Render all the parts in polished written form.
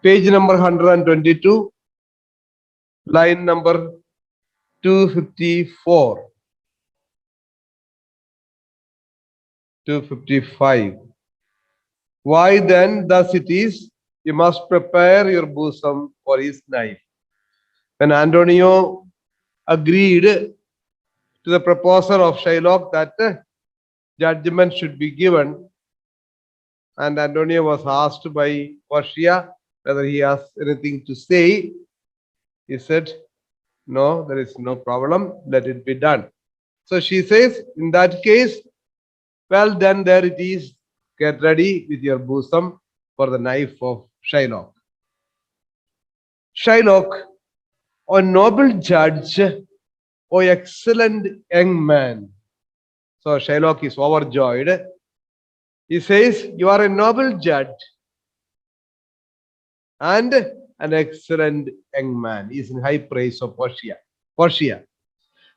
Page number 122, line number 254, 255. Why then, thus it is, you must prepare your bosom for his knife. When Antonio agreed to the proposal of Shylock that judgment should be given, and Antonio was asked by Portia whether he has anything to say, he said, no, there is no problem, let it be done. So she says, in that case, well, then there it is, get ready with your bosom for the knife of Shylock. Shylock, O noble judge, O excellent young man. So Shylock is overjoyed. He says, you are a noble judge and an excellent young man. He is in high praise of Portia. Portia.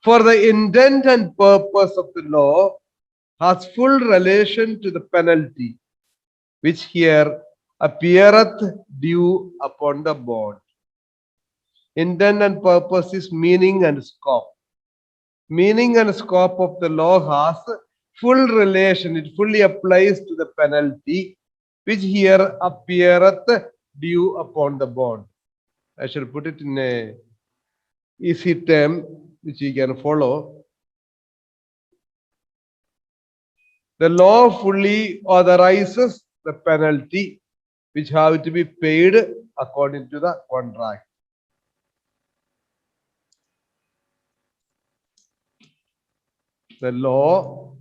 For the intent and purpose of the law has full relation to the penalty, which here appeareth due upon the bond. Intent and purpose is meaning and scope. Meaning and scope of the law has full relation, it fully applies to the penalty, which here appeareth due upon the bond. I shall put it in a easy term which you can follow. The law fully authorizes the penalty which have to be paid according to the contract. The law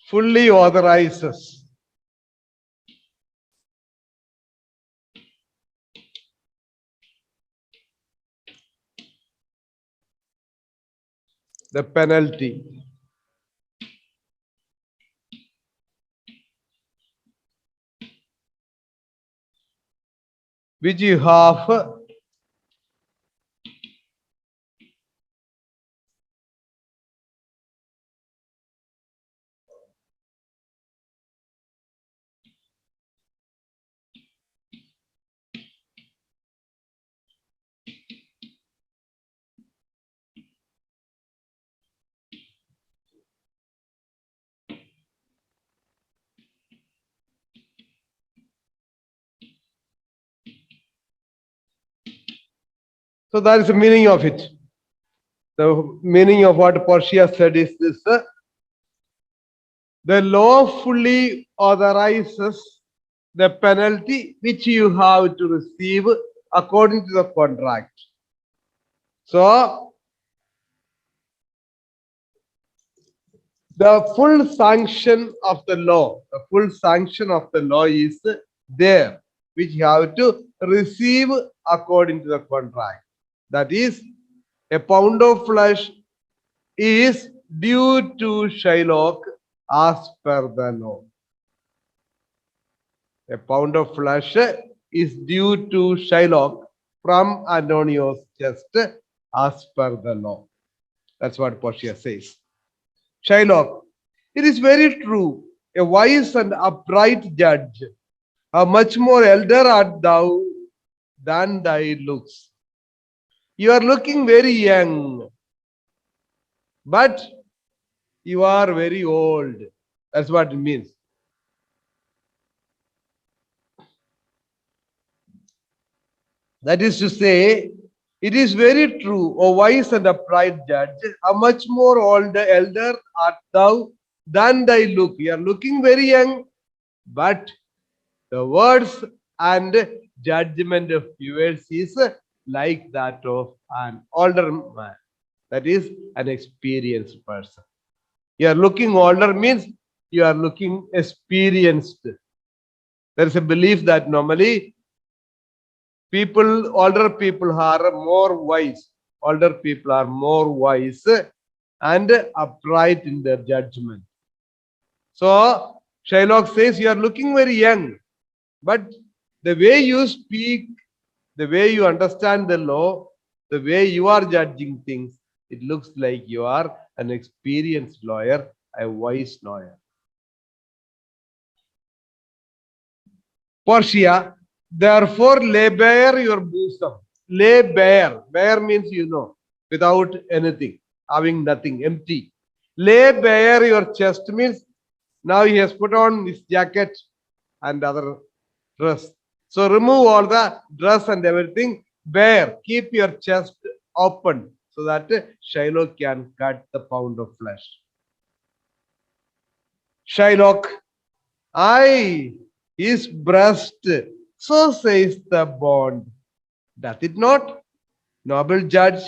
fully authorizes the penalty which you have so that is the meaning of it. The meaning of what Portia said is this: the law fully authorizes the penalty which you have to receive according to the contract. So, the full sanction of the law is there, which you have to receive according to the contract. That is, a pound of flesh is due to Shylock as per the law. A pound of flesh is due to Shylock from Antonio's chest as per the law. That's what Portia says. Shylock, it is very true, a wise and upright judge, how much more elder art thou than thy looks. You are looking very young, but you are very old. That's what it means. That is to say, it is very true, O wise and upright judge, how much more elder art thou than thy look. You are looking very young, but the words and judgment of yours is like that of an older man. That is an experienced person. You are looking older means you are looking experienced. There is a belief that normally older people are more wise. Older people are more wise and upright in their judgment. So Shylock says you are looking very young, but the way you speak, the way you understand the law, the way you are judging things, it looks like you are an experienced lawyer a wise lawyer. Portia, therefore lay bare your bosom. Lay bare. Bare means without anything, having nothing, empty. Lay bare your chest means now he has put on his jacket and other dress. So remove all the dress and everything. Bare. Keep your chest open so that Shylock can cut the pound of flesh. Shylock, I, his breast, so says the bond. Doth it not? Noble judge,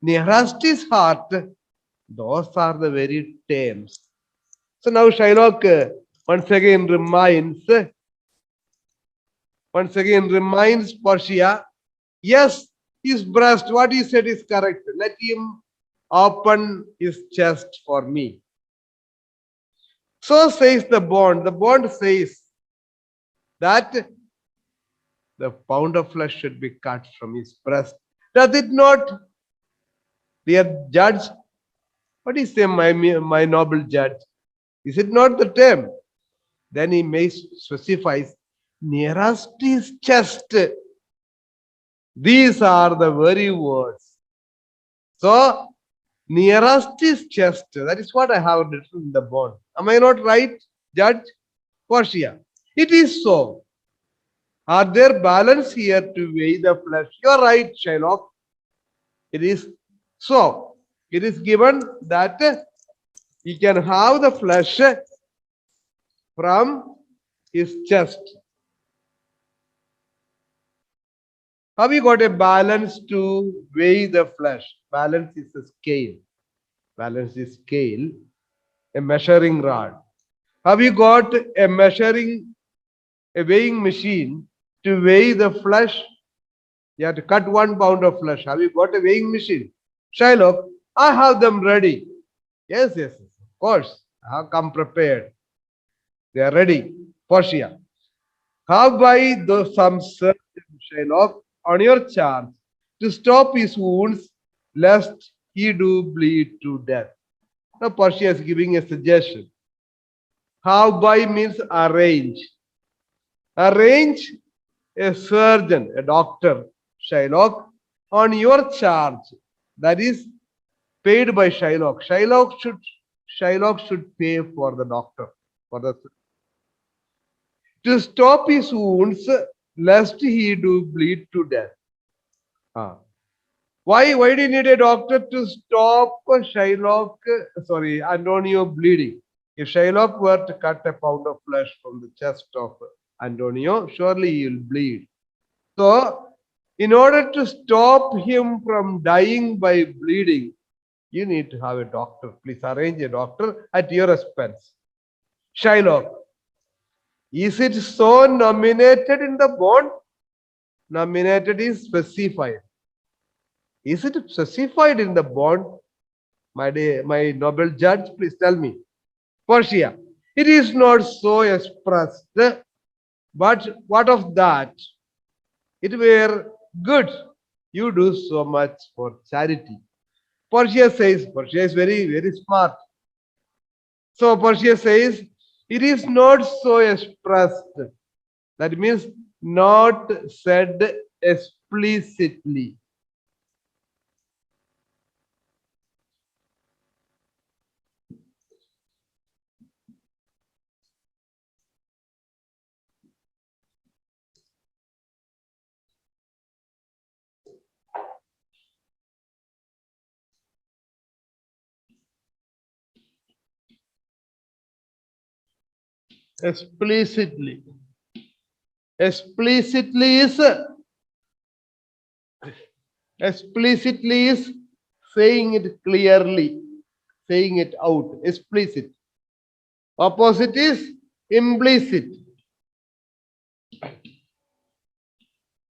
nearest his heart, those are the very terms. So now Shylock once again reminds Portia, yes, his breast, what he said is correct. Let him open his chest for me. So says the bond. The bond says that the pound of flesh should be cut from his breast. Does it not, dear judge? What is say, my noble judge? Is it not the term? Then he may specifies nearest his chest. These are the very words. So, nearest his chest. That is what I have written in the bond. Am I not right, Judge? Portia. It is so. Are there balance here to weigh the flesh? You are right, Shylock. It is so. It is given that he can have the flesh from his chest. Have you got a balance to weigh the flesh? Balance is a scale. Balance is scale, a measuring rod. Have you got a weighing machine to weigh the flesh? You have to cut 1 pound of flesh. Have you got a weighing machine? Shylock, I have them ready. Yes, of course. I have come prepared. They are ready. Portia, have I some surgeon, Shylock, on your charge to stop his wounds, lest he do bleed to death. Now Portia is giving a suggestion. How by means arrange. Arrange a surgeon, a doctor, Shylock, on your charge. That is paid by Shylock. Shylock should pay for the doctor, to stop his wounds, lest he do bleed to death. Why do you need a doctor to stop Antonio bleeding? If Shylock were to cut a pound of flesh from the chest of Antonio, surely he will bleed. So, in order to stop him from dying by bleeding, you need to have a doctor. Please arrange a doctor at your expense. Shylock, is it so nominated in the bond? Nominated is specified. Is it specified in the bond? My noble judge, please tell me. Portia, it is not so expressed, but what of that? It were good. You do so much for charity. Portia is very, very smart. So Portia says, it is not so expressed. That means not said explicitly. Explicitly. Explicitly is saying it clearly, saying it out. Explicit. Opposite is implicit.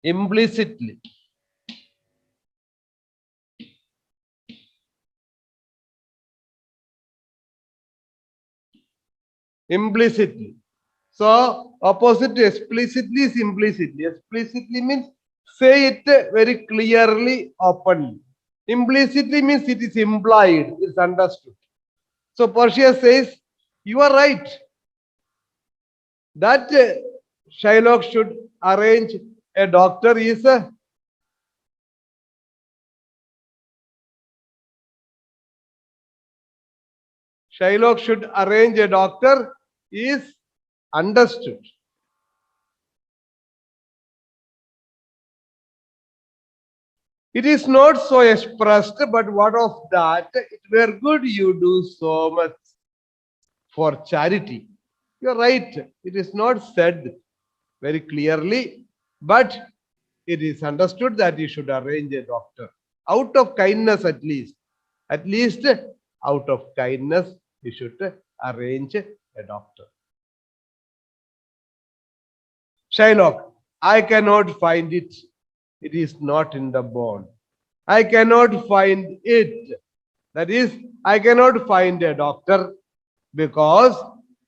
Implicitly. Implicitly. So opposite to explicitly is implicitly. Explicitly means say it very clearly, openly. Implicitly means it is implied, it's understood. So Portia says, you are right. That Shylock should arrange a doctor is Shylock should arrange a doctor is understood. It is not so expressed, but what of that? It were good you do so much for charity. You're right. It is not said very clearly, but it is understood that you should arrange a doctor. Out of kindness, at least. At least out of kindness, you should arrange a doctor. Shylock, I cannot find it. It is not in the bond. I cannot find it. That is, I cannot find a doctor because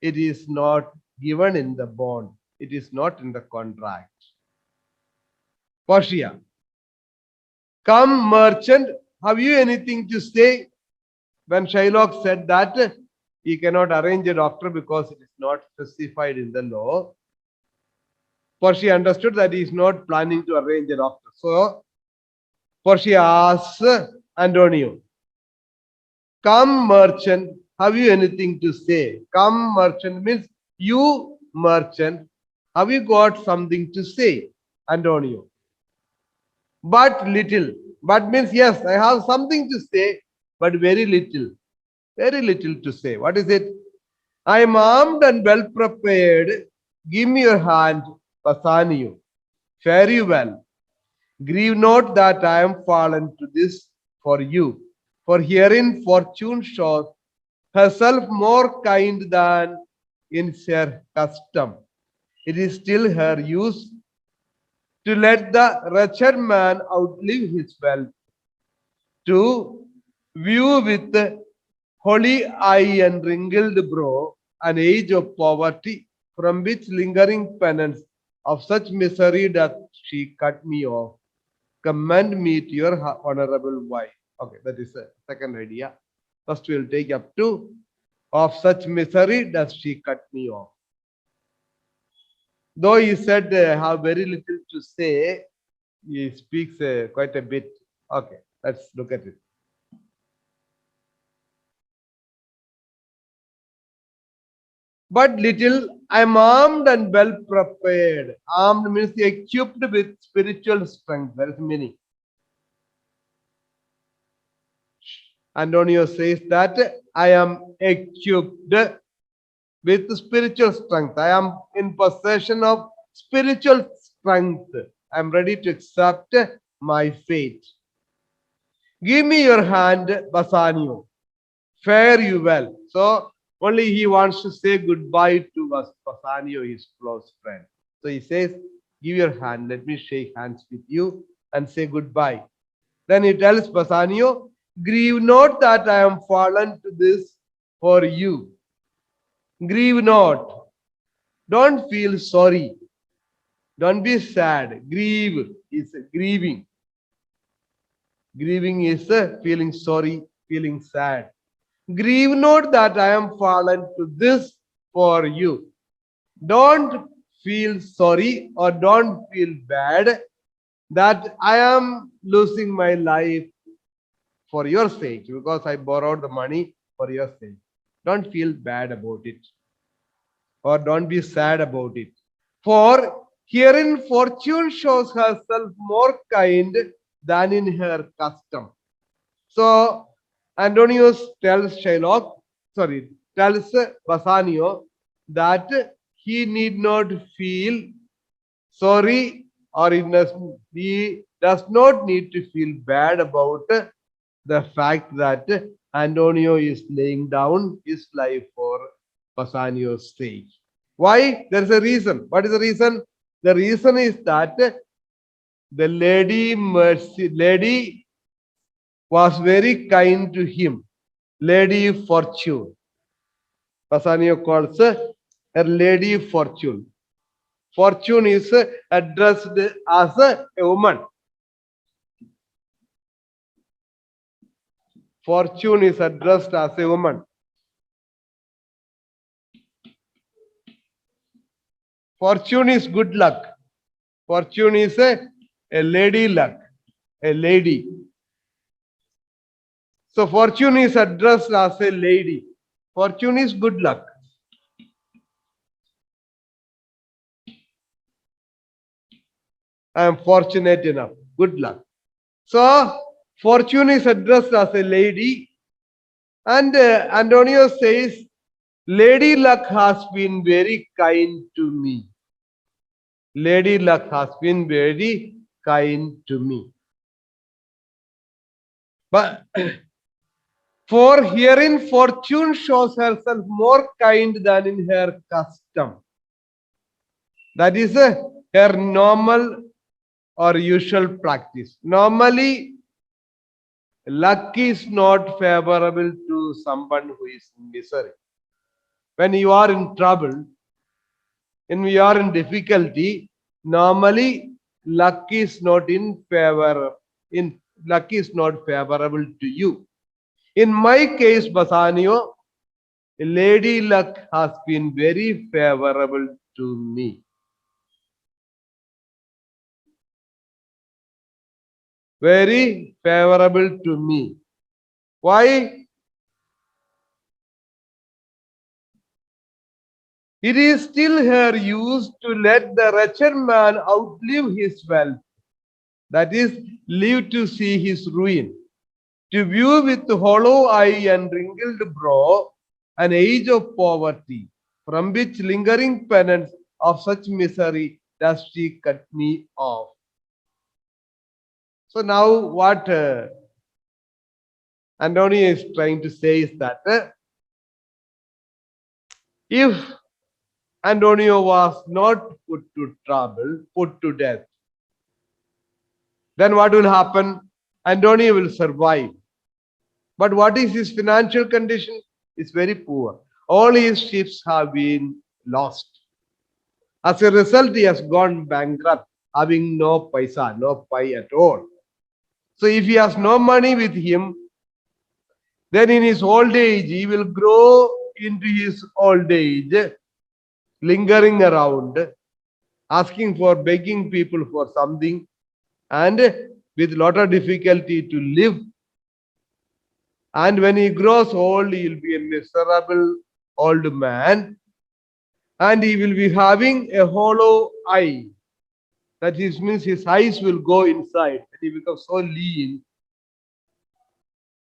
it is not given in the bond. It is not in the contract. Portia, come merchant, have you anything to say? When Shylock said that he cannot arrange a doctor because it is not specified in the law, Portia understood that he is not planning to arrange a doctor. So Portia asks Antonio, come merchant, have you anything to say? Come merchant means you merchant, have you got something to say? Antonio. But little. But means yes, I have something to say, but very little. Very little to say. What is it? I am armed and well prepared. Give me your hand, Bassanio. Fare you well. Grieve not that I am fallen to this for you. For herein fortune shows herself more kind than in her custom. It is still her use to let the wretched man outlive his wealth, to view with holy eye and wrinkled brow an age of poverty, from which lingering penance of such misery doth she cut me off. Commend me to your honorable wife. Okay, that is the second idea. First, we will take up to of such misery does she cut me off. Though he said have very little to say, he speaks quite a bit. Okay, let's look at it. But little, I am armed and well prepared. Armed means equipped with spiritual strength. There is meaning. Antonio says that I am equipped with spiritual strength. I am in possession of spiritual strength. I am ready to accept my fate. Give me your hand, Bassanio. Fare you well. So only he wants to say goodbye to Bassanio, his close friend. So he says, give your hand, let me shake hands with you and say goodbye. Then he tells Bassanio, grieve not that I am fallen to this for you. Grieve not. Don't feel sorry. Don't be sad. Grieve is grieving. Grieving is feeling sorry, feeling sad. Grieve not that I am fallen to this for you. Don't feel sorry or don't feel bad that I am losing my life for your sake because I borrowed the money for your sake. Don't feel bad about it or don't be sad about it. For herein fortune shows herself more kind than in her custom. So Antonius tells tells Bassanio that he need not feel sorry or he does not need to feel bad about the fact that Antonio is laying down his life for Bassanio's sake. Why? There is a reason. What is the reason? The reason is that the lady was very kind to him. Lady Fortune. Bassanio calls her Lady Fortune. Fortune is addressed as a woman. Fortune is addressed as a woman. Fortune is good luck. Fortune is a lady luck, a lady. So fortune is addressed as a lady. Fortune is good luck. I am fortunate enough. Good luck. So fortune is addressed as a lady, and Antonio says, Lady Luck has been very kind to me. Lady Luck has been very kind to me. But for herein fortune shows herself more kind than in her custom. That is her normal or usual practice. Normally, luck is not favorable to someone who is in misery. When you are in trouble, when you are in difficulty, normally luck is not in favor. Luck is not favorable to you. In my case, Basanio, Lady Luck has been very favorable to me. Very favorable to me. Why? It is still her use to let the wretched man outlive his wealth. That is, live to see his ruin. To view with hollow eye and wrinkled brow an age of poverty, from which lingering penance of such misery does she cut me off. So now what Antonio is trying to say is that if Antonio was not put to trouble, put to death, then what will happen? Antonio will survive. But what is his financial condition? It's very poor. All his ships have been lost. As a result, he has gone bankrupt, having no paisa, no pie at all. So if he has no money with him, then in his old age, he will grow into his old age, lingering around, asking for, begging people for something, and with lot of difficulty to live. And when he grows old, he will be a miserable old man, and he will be having a hollow eye. That means his eyes will go inside, and he becomes so lean,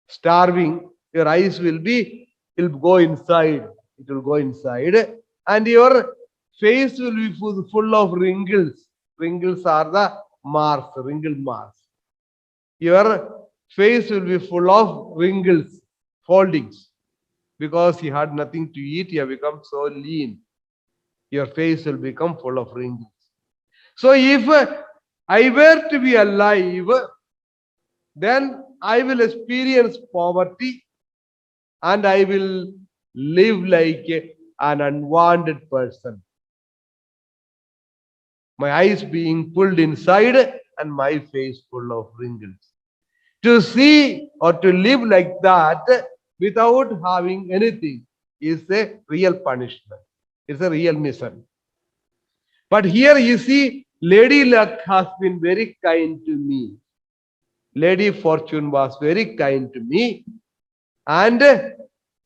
starving. Your eyes will go inside. It will go inside, and your face will be full of wrinkles. Wrinkles are the marks, wrinkle marks. Your face will be full of wrinkles, foldings, because you had nothing to eat. You have become so lean. Your face will become full of wrinkles. So if I were to be alive, then I will experience poverty and I will live like an unwanted person. My eyes being pulled inside and my face full of wrinkles. To see or to live like that without having anything is a real punishment. It's a real misery. But here you see, Lady Luck has been very kind to me. Lady Fortune was very kind to me. And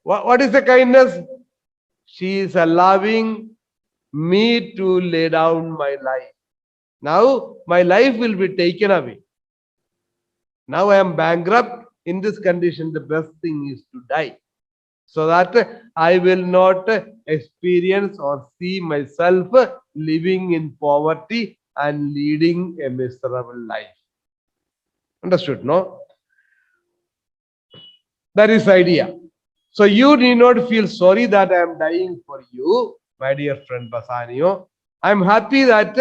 what is the kindness? She is allowing me to lay down my life. Now my life will be taken away. Now I am bankrupt. In this condition, the best thing is to die, so that I will not experience or see myself living in poverty and leading a miserable life. Understood, no? That is the idea. So you need not feel sorry that I am dying for you, my dear friend Basanio. I am happy that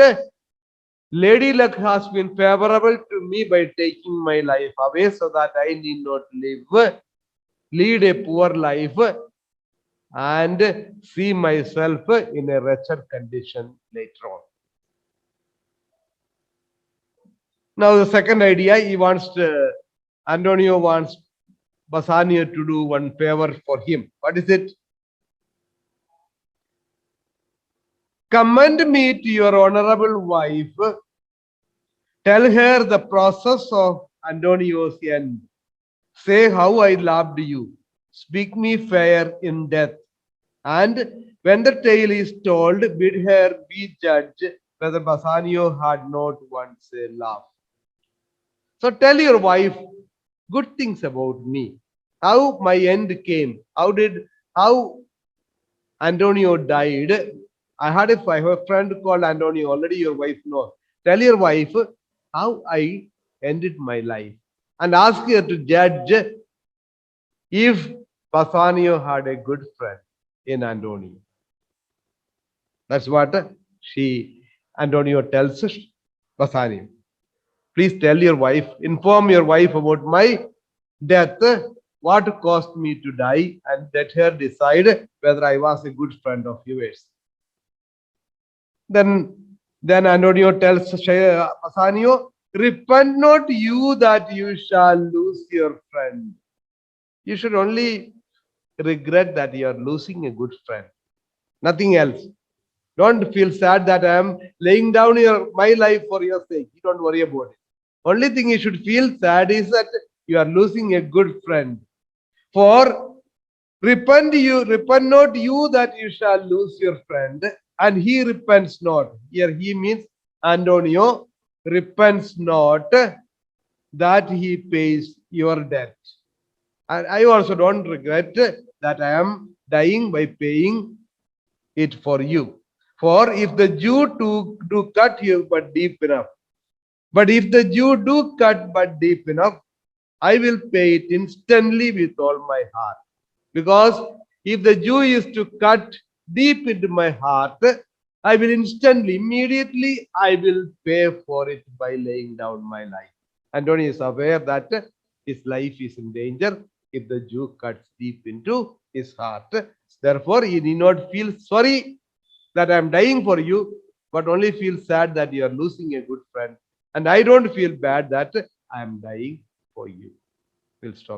Lady Luck has been favorable to me by taking my life away, so that I need not lead a poor life and see myself in a wretched condition later on. Now the second idea, Antonio wants Bassanio to do one favor for him. What is it? Commend me to your honorable wife. Tell her the process of Antonio's end. Say how I loved you. Speak me fair in death. And when the tale is told, bid her be judge whether Bassanio had not once a laugh. So tell your wife good things about me. How my end came. How Antonio died. I had a friend called Antonio. Already your wife knows. Tell your wife how I ended my life. And ask her to judge if Bassanio had a good friend in Antonio. That's what Antonio tells Bassanio. Please tell your wife, inform your wife about my death, what caused me to die, and let her decide whether I was a good friend of yours. Then Antonio tells Bassanio, repent not you that you shall lose your friend. You should only regret that you are losing a good friend. Nothing else. Don't feel sad that I am laying down my life for your sake. You don't worry about it. Only thing you should feel sad is that you are losing a good friend. For repent not you that you shall lose your friend, and he repents not. Here he means Antonio repents not that he pays your debt. And I also don't regret that I am dying by paying it for you. For if the Jew do cut you but deep enough, but if the Jew do cut but deep enough, I will pay it instantly with all my heart. Because if the Jew is to cut deep into my heart, I will instantly, immediately, I will pay for it by laying down my life. Antonio is aware that his life is in danger if the Jew cuts deep into his heart. Therefore, he need not feel sorry that I am dying for you, but only feel sad that you are losing a good friend. And I don't feel bad that I am dying for you. We'll stop.